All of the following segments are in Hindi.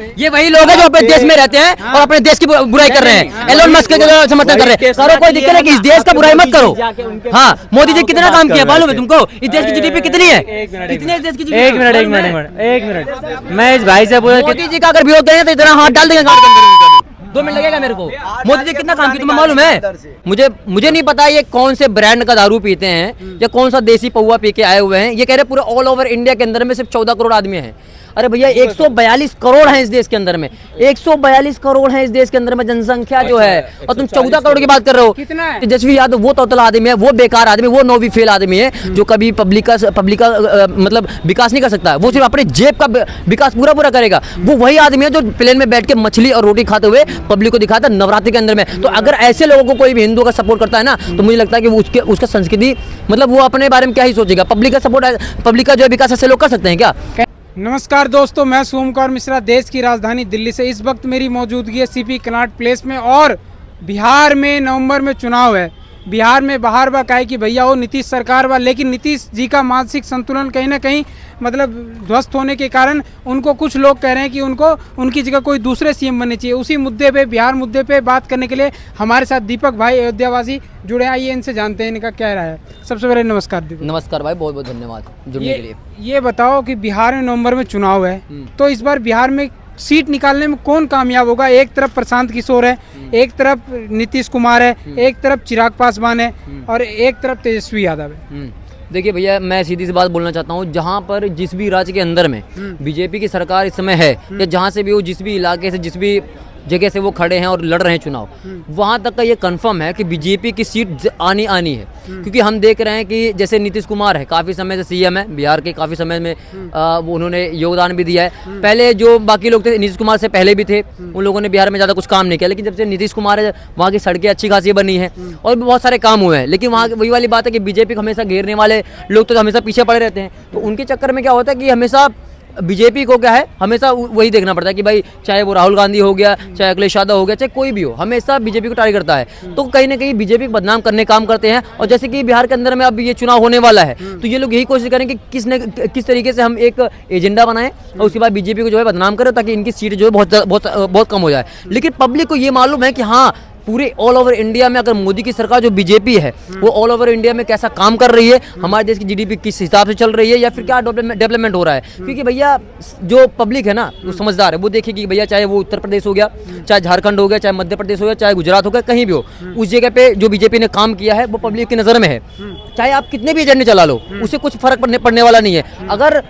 ये वही लोग हैं जो अपने देश में रहते हैं और अपने देश की बुराई कर रहे हैं। एलोन मस्क के समर्थन कर रहे हैं। करो कोई दिक्कत है कि इस देश का बुराई मत करो। हाँ, मोदी जी कितना काम किया मालूम है तुमको? इस देश की जीडीपी कितनी है? कितने देश की जीडीपी? एक मिनट मैं इस भाई से बोला मोदी जी का अगर विरोध करें तो इतना हाथ डाल देंगे गाड़ी के अंदर। 2 मिनट लगेगा मेरे को। मोदी जी कितना काम किया तुम्हें मालूम है? मुझे नहीं पता ये कौन से ब्रांड का दारू पीते हैं या कौन सा देसी पौवा पी के आए हुए हैं। ये कह रहे पूरे ऑल ओवर इंडिया के अंदर में सिर्फ 14 करोड़ आदमी हैं। अरे भैया 142 करोड़ हैं इस देश के अंदर में। 142 करोड़ हैं इस देश के अंदर में जनसंख्या जो है, और तुम 14 करोड़ की बात कर रहे हो। तेजस्वी यादव वो तोतला आदमी है, वो बेकार आदमी, वो नोवी फेल आदमी है जो कभी पब्लिक का मतलब विकास नहीं कर सकता। वो सिर्फ अपने जेब का विकास पूरा करेगा। वो वही आदमी है जो प्लेन में बैठ के मछली और रोटी खाते हुए पब्लिक को दिखाता है नवरात्रि के अंदर में। तो अगर ऐसे लोगों को कोई भी हिंदू का सपोर्ट करता है ना, तो मुझे लगता है कि उसका संस्कृति मतलब वो अपने बारे में क्या ही सोचेगा। पब्लिक का सपोर्ट, पब्लिक का जो है विकास ऐसे लोग कर सकते हैं क्या? नमस्कार दोस्तों, मैं सोमकुमार मिश्रा देश की राजधानी दिल्ली से। इस वक्त मेरी मौजूदगी है सीपी कनॉट प्लेस में और बिहार में नवंबर में चुनाव है। बिहार में बाहर बा काहे कि भैया वो नीतीश सरकार बा, लेकिन नीतीश जी का मानसिक संतुलन कहीं ना कहीं मतलब ध्वस्त होने के कारण उनको कुछ लोग कह रहे हैं कि उनको उनकी जगह कोई दूसरे सीएम बनने चाहिए। उसी मुद्दे पे, बिहार मुद्दे पे बात करने के लिए हमारे साथ दीपक भाई अयोध्यावासी जुड़े हैं। आइए इनसे जानते हैं इनका क्या राय है। सबसे पहले नमस्कार दीपक। नमस्कार भाई, बहुत बहुत धन्यवाद जुड़ने के लिए। ये बताओ कि बिहार में नवंबर में चुनाव है, तो इस बार बिहार में सीट निकालने में कौन कामयाब होगा? एक तरफ प्रशांत किशोर है, एक तरफ नीतीश कुमार है, एक तरफ चिराग पासवान है और एक तरफ तेजस्वी यादव है। देखिए भैया, मैं सीधी सी बात बोलना चाहता हूँ। जहाँ पर जिस भी राज्य के अंदर में बीजेपी की सरकार इस समय है, या जहाँ से भी वो जिस भी इलाके से जिस भी जगह से वो खड़े हैं और लड़ रहे हैं चुनाव, वहाँ तक का ये कंफर्म है कि बीजेपी की सीट आनी है। क्योंकि हम देख रहे हैं कि जैसे नीतीश कुमार है, काफ़ी समय से सीएम है बिहार के, काफ़ी समय में वो उन्होंने योगदान भी दिया है। पहले जो बाकी लोग थे नीतीश कुमार से पहले भी थे, उन लोगों ने बिहार में ज़्यादा कुछ काम नहीं किया। लेकिन जब से नीतीश कुमार है, वहाँ की सड़कें अच्छी खासी बनी है और भी बहुत सारे काम हुए हैं। लेकिन वहाँ वही वाली बात है कि बीजेपी को हमेशा घेरने वाले लोग तो हमेशा पीछे पड़े रहते हैं। तो उनके चक्कर में क्या होता है कि हमेशा बीजेपी को क्या है, हमेशा वही देखना पड़ता है कि भाई चाहे वो राहुल गांधी हो गया, चाहे अखिलेश यादव हो गया, चाहे कोई भी हो, हमेशा बीजेपी को टारगेट करता है। तो कहीं ना कहीं बीजेपी को बदनाम करने काम करते हैं। और जैसे कि बिहार के अंदर में अब ये चुनाव होने वाला है, तो ये लोग यही कोशिश करें कि किस तरीके से हम एक एजेंडा बनाएं और उसके बाद बीजेपी को जो है बदनाम करें, ताकि इनकी सीट जो है बहुत कम हो जाए। लेकिन पब्लिक को ये मालूम है कि हाँ, पूरे ऑल ओवर इंडिया में अगर मोदी की सरकार जो बीजेपी है वो ऑल ओवर इंडिया में कैसा काम कर रही है, हमारे देश की जीडीपी किस हिसाब से चल रही है, या फिर क्या डेवलपमेंट हो रहा है। क्योंकि भैया जो पब्लिक है ना, वो समझदार है, वो देखेगी भैया चाहे वो उत्तर प्रदेश हो गया, चाहे झारखंड हो गया, चाहे मध्य प्रदेश हो गया, चाहे गुजरात हो गया, कहीं भी हो, उस जगह पे जो बीजेपी ने काम किया है वो पब्लिक की नज़र में है। चाहे आप कितने भी एजेंडे चला लो, उससे कुछ फर्क पड़ने वाला नहीं है। अगर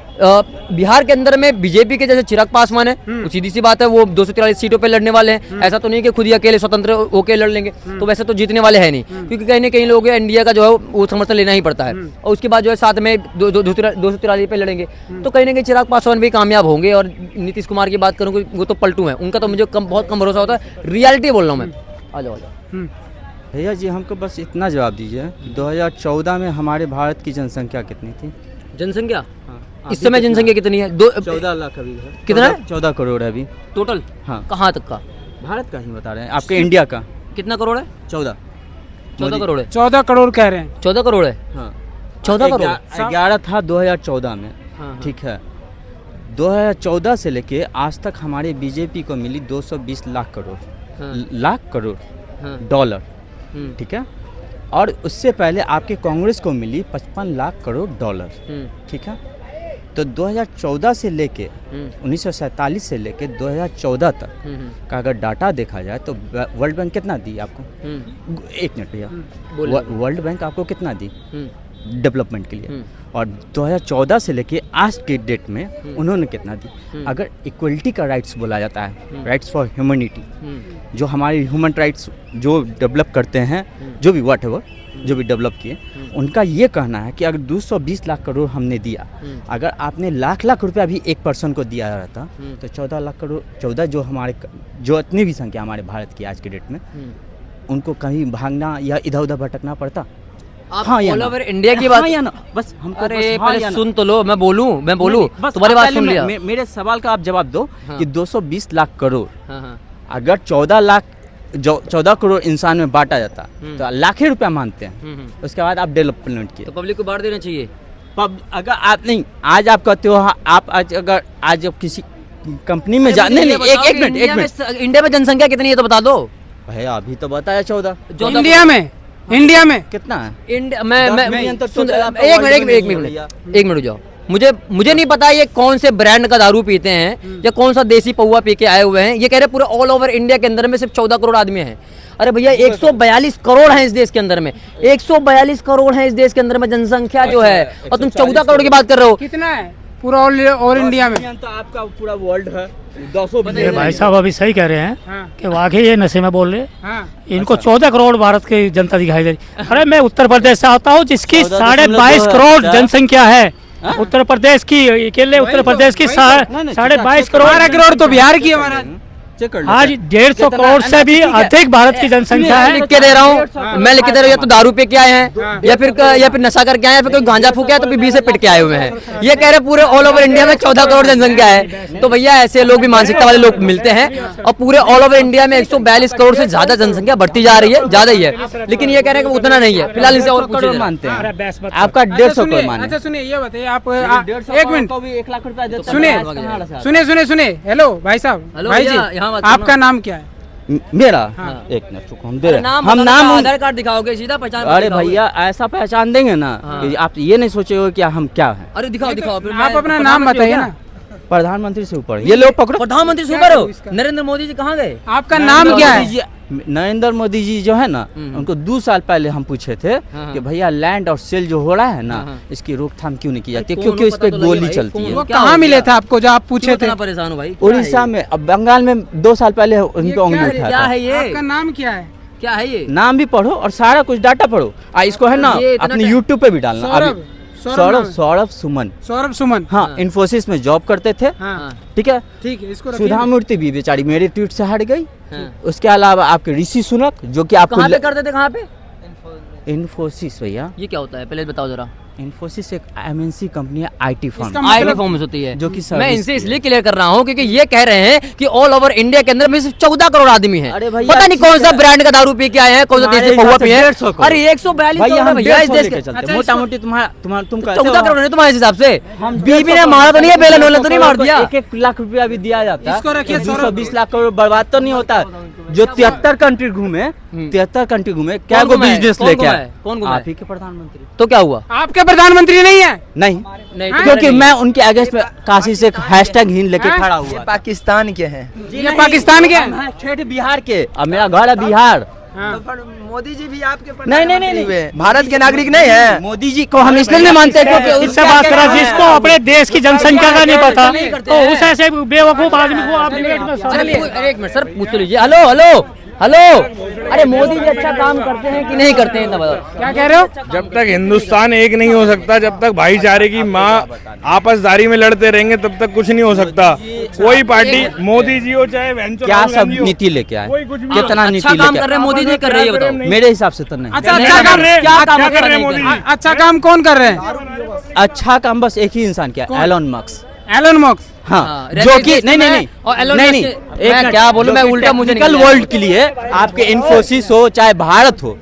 बिहार के अंदर में बीजेपी के जैसे चिराग पासवान है, तो सीधी सी बात है वो 243 सीटों पे लड़ने वाले हैं। ऐसा तो नहीं कि खुद ही अकेले स्वतंत्र होकर लड़ लेंगे, तो वैसे तो जीतने वाले हैं नहीं। क्योंकि कहीं ना कहीं लोग इंडिया का जो है वो समर्थन लेना ही पड़ता है। और उसके बाद जो है साथ में 243 पे लड़ेंगे, तो कहीं ना कहीं चिराग पासवान भी कामयाब होंगे। और नीतीश कुमार की बात करूँ, वो तो पलटू है, उनका तो मुझे बहुत कम भरोसा होता है। रियलिटी बोल रहा हूँ मैं। आ जाओ भैया जी, हमको बस इतना जवाब दीजिए, 2014 में हमारे भारत की जनसंख्या कितनी थी? जनसंख्या इस समय जनसंख्या कितनी है? 14 लाख अभी है। कितना है? 14 करोड़ है अभी टोटल। हाँ, कहाँ तक का? भारत का ही बता रहे हैं, आपके इंडिया का कितना करोड़ है? 14 करोड़ है। 14 करोड़ कह रहे हैं। 14 करोड़ है। हाँ, 14 करोड़। 11 था 2014 में। ठीक है, 2014 से लेके आज तक हमारे बीजेपी को मिली 220 लाख करोड़ डॉलर। ठीक है, और उससे पहले आपके कांग्रेस को मिली 55 लाख करोड़ डॉलर। ठीक है, तो 2014 से लेके 1947 से लेके 2014 तक का अगर डाटा देखा जाए तो वर्ल्ड बैंक कितना दी आपको? एक मिनट भैया, वर्ल्ड बैंक आपको कितना दी डेवलपमेंट के लिए? और 2014 से लेके आज के डेट में उन्होंने कितना दी? अगर इक्वलिटी का राइट्स बोला जाता है, राइट्स फॉर ह्यूमैनिटी, जो हमारे ह्यूमन राइट्स जो डेवलप करते हैं, जो भी जो भी डेवलप किए, उनका ये कहना है कि अगर 220 लाख करोड़ हमने दिया, अगर आपने लाख रुपया भी एक पर्सन को दिया रहता, तो 14 लाख करोड़ 14 जो इतनी भी संख्या हमारे भारत की आज के डेट में, उनको कहीं भागना या इधर उधर भटकना पड़ता। हाँ, ऑल ओवर इंडिया की बात। हाँ या ना? बस हमको पहले सुन तो लो, मैं बोलूं तुम्हारी बात सुन लिया। मेरे सवाल का आप जवाब दो कि 220 लाख करोड़ अगर 14 करोड़ इंसान में बांटा जाता तो लाख रुपया मानते हैं, उसके बाद आप डेवलपमेंट किए, तो पब्लिक को बांट देना चाहिए। अगर आप नहीं, आज आप कहते हो, आप आज अगर आज जब किसी कंपनी में जा नहीं नहीं एक मिनट इंडिया में जनसंख्या कितनी है तो बता दो भैया अभी तो बताया 14 इंडिया में कितना है इंडिया मैं million तो सुन- total आप एक मिनट रुक जाओ। मुझे नहीं पता ये कौन से ब्रांड का दारू पीते हैं या कौन सा देसी पौवा पी के आए हुए हैं। ये कह रहे पूरे ऑल ओवर इंडिया के अंदर में सिर्फ 14 करोड़ आदमी हैं। अरे भैया 142 करोड़ हैं इस देश के अंदर में, 142 करोड़ हैं इस देश के अंदर में जनसंख्या जो है, और तुम 14 करोड़ की बात कर रहे हो। कितना है पूरा ऑल इंडिया में? तो आपका पूरा वर्ल्ड है 200 ये भाई साहब अभी सही कह रहे हैं हाँ। कि वाकई ये नशे में बोल रहे हैं। हाँ। इनको 14 करोड़ भारत की जनता दिखाई दे रही। अरे मैं उत्तर प्रदेश से आता हूँ जिसकी 14.2 22.5 करोड़ है। जनसंख्या है। उत्तर प्रदेश की अकेले उत्तर प्रदेश की 22.5 करोड़ 12 करोड़ तो बिहार की है हमारा। चेक कर आज 150 करोड़ से भी अधिक भारत की जनसंख्या मैं है। लिख के दे रहा हूँ, मैं लिख के दे रहा हूँ, या तो दारू पे के आए हैं या फिर नशा करके आए हैं, या फिर कोई गांजा फूके तो बीबी से पिट के आए हुए हैं। ये कह रहे पूरे ऑल ओवर इंडिया में 14 करोड़ जनसंख्या है। तो भैया ऐसे लोग भी मानसिकता वाले लोग मिलते हैं, और पूरे ऑल ओवर इंडिया में 142 करोड़ से ज्यादा जनसंख्या बढ़ती जा रही है, ज्यादा ही है। लेकिन ये कह रहे हैं कि उतना नहीं है। फिलहाल इनसे और करोड़ पूछिए। मानते हैं अरे बस मत आपका 150 करोड़ माने अच्छा सुनिए, ये बताइए आप 150 एक मिनट को भी 1 लाख रुपया देते सुनिए सुनिए। हेलो भाई साहब, हेलो भाई भैया, जी यहाँ बात आपका सुनो। नाम क्या है? मेरा हाँ। एक मिनट रुको हम दे रहे हैं। नाम हम बताओ, नाम आधार कार्ड दिखाओगे सीधा पहचान अरे दिखाओगे। भैया ऐसा पहचान देंगे ना हाँ। कि आप ये नहीं सोचेगे कि हम क्या है। अरे दिखाओ दिखाओ फिर आप अपना नाम बताइए ना। प्रधानमंत्री से ऊपर ये लोग पकड़ो। प्रधानमंत्री से ऊपर हो। नरेंद्र मोदी जी कहाँ गए? आपका नाम क्या है? नरेंद्र मोदी जी जो है ना उनको 2 साल पहले हम पूछे थे हाँ। कि भैया लैंड और सेल जो हो रहा है ना हाँ। इसकी रोकथाम क्यों नहीं की जाती कौन क्योंकि हो इस पे पता तो लगे गोली भाई, चलती कौन है। वो क्या हो कहाँ मिले गया? थे आपको जो आप पूछे क्यों थे? इतना परेशान हो भाई? उड़ीसा में अब बंगाल में 2 साल पहले उनको उंगली क्या उठा क्या था। है ये? आपका नाम क्या है? क्या है ये? नाम भी पढ़ो और सारा कुछ डाटा पढ़ो। इसको है ना ये इतना अपने टा- यूट्यूब पे भी डालना। सौरभ सौरभ सुमन। सौरभ सुमन। हाँ इन्फोसिस में जॉब करते थे। हाँ ठीक है। ठीक है, इसको रखिए। सुधा मूर्ति भी बेचारी मेरे ट्वीट से हट गई। हाँ। उसके अलावा आपके ऋषि सुनक जो कि आपको कहाँ पे करते थे? कहाँ पे? इन्फोसिस भैया ये क्या होता है पहले बताओ जरा। इन्फोसिस एक एमएनसी कंपनी है आईटी फर्म इसका आई मतलब- रिफॉर्म्स होती है जो कि मैं service इनसे इसलिए क्लियर कर रहा हूँ क्योंकि ये कह रहे हैं कि ऑल ओवर इंडिया के अंदर में सिर्फ 14 करोड़ आदमी हैं। अरे भैया, पता नहीं कौन सा ब्रांड का दारू पी के आए हैं, कौन सा हमारे देसी पौवा हिसाब से पिए हैं। 150 करोड़। अरे 142 भैया करोड़ हम भैया इस 150 देश लेके के चलते अच्छा, हैं। मोटा मोटी तुम 14 करोड़ है तुम्हारे हिसाब से। बीबी ने मारा तो नहीं है, बेलन वेलन तो नहीं मार दिया। 1 लाख रुपया भी दिया जाता है। इसको रखिए, तो सौरभ। 220 लाख करोड़ बर्बाद तो नहीं होता है। जो 73 कंट्री घूमे 73 कंट्री घूमे क्या कौन को घुमाए? बिजनेस कौन लेके घुमाए? आए? कौन घुमाए? आप ही के प्रधानमंत्री। तो क्या हुआ? आपके प्रधानमंत्री नहीं है? नहीं नहीं क्योंकि मैं उनके अगेंस्ट में काशी से हैशटैग हिंद लेके खड़ा हुआ था। पाकिस्तान के हैं। ये पाकिस्तान के हम हैं ठेठ बिहार के। अब मेरा घर है बिहार। हाँ। मोदी जी भी आपके नहीं हुए भारत के नागरिक नहीं है। मोदी जी को हम इसलिए नहीं मानते क्योंकि इससे बात करा जिसको अपने देश की जनसंख्या का नहीं पता तो उस ऐसे बेवकूफ आदमी को आप डिबेट में चलिए एक मिनट सर पूछ लीजिए। Hello hello hello. अरे मोदी जी अच्छा काम करते हैं कि नहीं करते हैं इतना बताओ। क्या कह रहे हो? जब तक हिंदुस्तान एक नहीं हो सकता, जब तक भाईचारे की माँ आपसदारी में लड़ते रहेंगे तब तक कुछ नहीं हो सकता। कोई पार्टी मोदी जी हो चाहे वेंचर क्या सब नीति लेके आए, कोई कुछ भी कितना अच्छा नीति काम लेके कर आए? रहे हैं मोदी जी, कर रहे हैं ये बताओ। मेरे हिसाब से तो नहीं। अच्छा नहीं, अच्छा नहीं, काम नहीं, क्या काम काम कर रहे हैं मोदी जी? अच्छा काम कौन कर रहे हैं? अच्छा काम बस एक ही इंसान किया, एलोन मस्क। Elon Musk. हाँ हाँ, जो कि रेलवे नहीं नहीं में नहीं और एलोन नहीं मस्क नहीं के- मैं मिनट, क्या बोलूं, जो मैं कि उल्टा मुझे टेक्निकल निकल वर्ल्ड के लिए आपके इन्फोसिस हो चाहे भारत हो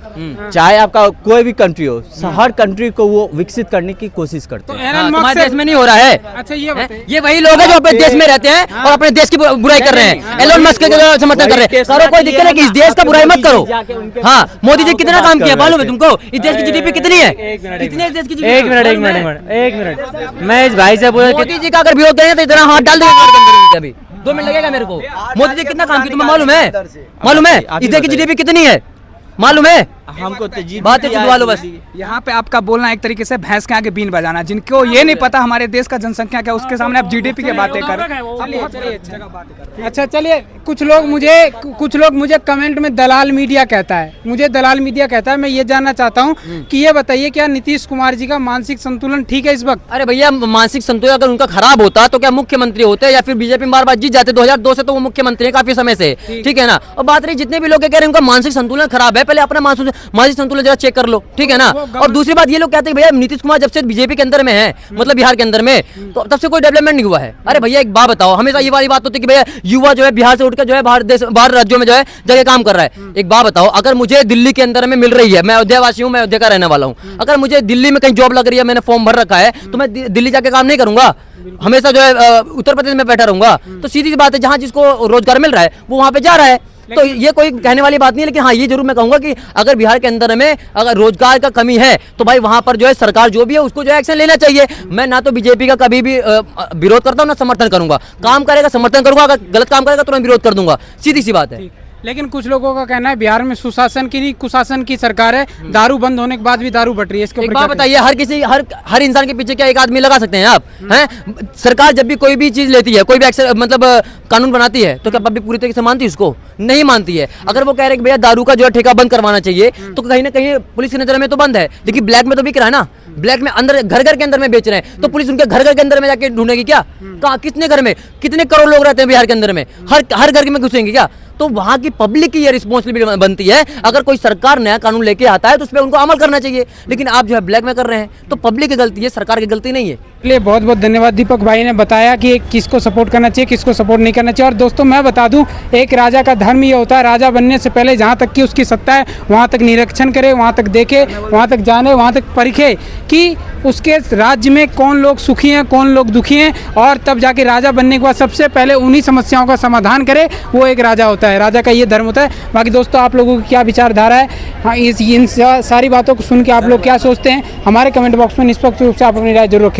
चाहे आपका कोई भी कंट्री हो, हर कंट्री को वो विकसित करने की कोशिश करते तो हैं। हाँ, एलन तुम्हारे मस्क देश में नहीं हो रहा है। अच्छा ये हैं? बताइए। ये वही लोग हैं जो अपने देश में रहते हैं और अपने देश की बुराई कर रहे हैं। एलोन मस्क का समर्थन कर रहे हैं। करो कोई दिक्कत है कि इस देश का बुराई मत करो। हाँ मोदी जी कितना काम किया मालूम है तुमको? इस देश की जीडीपी कितनी है? कितनी है इस देश की GDP? एक मिनट मैं इस भाई से बोला मोदी जी का अगर विरोध करेंगे तो इतना हाथ डाल देंगे अभी 2 मिनट लगेगा मेरे को। मोदी जी कितना काम किया तुम्हें मालूम है? मालूम है इस देश की जीडीपी कितनी है? मालूम है? हमको तो जीत बात है चुदवा लो बस। यहाँ पे आपका बोलना एक तरीके से भैंस के आगे बीन बजाना। जिनको ये नहीं पता हमारे देश का जनसंख्या क्या, उसके सामने आप जीडीपी की बातें कर। अच्छा चलिए, कुछ लोग मुझे कमेंट में दलाल मीडिया कहता है, मुझे दलाल मीडिया कहता है। मैं ये जानना चाहता हूँ कि ये बताइए क्या नीतीश कुमार जी का मानसिक संतुलन ठीक है इस वक्त? अरे भैया मानसिक संतुलन अगर उनका खराब होता तो क्या मुख्यमंत्री होते या फिर बीजेपी बार बार जीत जाते? 2002 से तो वो मुख्यमंत्री है काफी समय से, ठीक है ना। और बात रही जितने भी लोग कह रहे हैं उनका मानसिक संतुलन खराब है, पहले अपना मानसिक मानसिक संतुलन जरा चेक कर लो, ठीक है ना। और दूसरी बात ये लोग कहते हैं भैया नीतीश कुमार जब से बीजेपी के अंदर में है, मतलब बिहार के अंदर में, तो तब से कोई डेवलपमेंट नहीं हुआ है। अरे भैया एक बात बताओ, हमेशा ये वाली बात होती है कि भैया युवा जो है बिहार से उठकर जो है बाहर राज्यों में जो है जगह काम कर रहा है। एक बात बताओ, अगर मुझे दिल्ली के अंदर में मिल रही है, मैं अयोध्या वासी हूँ, मैं अयोध्या का रहने वाला हूँ, अगर मुझे दिल्ली में कहीं जॉब लग रही है, मैंने फॉर्म भर रखा है, तो मैं दिल्ली जाके काम नहीं करूंगा, हमेशा जो है उत्तर प्रदेश में बैठा रहूंगा। तो सीधी सी बात है, जहां जिसको रोजगार मिल रहा है वो वहां पे जा रहा है। तो ये कोई कहने वाली बात नहीं है, लेकिन हाँ ये जरूर मैं कहूंगा कि अगर बिहार के अंदर में अगर रोजगार का कमी है तो भाई वहां पर जो है सरकार जो भी है उसको जो है एक्शन लेना चाहिए। मैं ना तो बीजेपी का कभी भी विरोध करता हूँ ना समर्थन करूंगा, काम करेगा समर्थन करूंगा, अगर गलत काम करेगा तो मैं विरोध कर दूंगा, सीधी सी बात है। लेकिन कुछ लोगों का कहना है बिहार में सुशासन की नहीं कुशासन की सरकार है, दारू बंद होने के बाद भी दारू बढ़ रही है। इसके एक बात बताइए, हर इंसान के पीछे क्या एक आदमी लगा सकते हैं आप? हैं सरकार जब भी कोई भी चीज लेती है, कोई भी मतलब कानून बनाती है, तो क्या पब्लिक पूरी तरीके से मानती है उसको? नहीं मानती है। अगर वो कह रहे हैं कि भैया दारू का जो है ठेका बंद करवाना चाहिए, तो कहीं ना कहीं पुलिस की नजर में तो बंद है, लेकिन ब्लैक में तो बिक रहा है ना, ब्लैक में अंदर घर घर के अंदर में बेच रहे हैं, तो पुलिस उनके घर घर के अंदर में जाके ढूंढेगी क्या? कहाँ कितने घर में कितने करोड़ लोग रहते हैं बिहार के अंदर में, हर घर में घुसेंगे क्या? तो वहां की पब्लिक की ये रिस्पॉन्सिबिलिटी बनती है, अगर कोई सरकार नया कानून लेके आता है तो उस पर उनको अमल करना चाहिए, लेकिन आप जो है ब्लैक में कर रहे हैं, तो पब्लिक की गलती है, सरकार की गलती नहीं है। इसलिए बहुत बहुत धन्यवाद। दीपक भाई ने बताया कि किसको सपोर्ट करना चाहिए, किसको सपोर्ट नहीं करना चाहिए। और दोस्तों मैं बता दूं, एक राजा का धर्म ये होता है, राजा बनने से पहले जहां तक की उसकी सत्ता है वहां तक निरीक्षण करे, वहां तक देखे, वहां तक जाने, वहां तक परखे कि उसके राज्य में कौन लोग सुखी हैं, कौन लोग दुखी हैं, और तब जाके राजा बनने के बाद सबसे पहले उन्हीं समस्याओं का समाधान करे, वो एक राजा होता है। राजा का ये धर्म होता है। बाकी दोस्तों आप लोगों की क्या विचारधारा है, हाँ इन सारी बातों को सुन के आप लोग क्या सोचते हैं, हमारे कमेंट बॉक्स में निष्पक्ष रूप से आप अपनी राय जरूर रखें।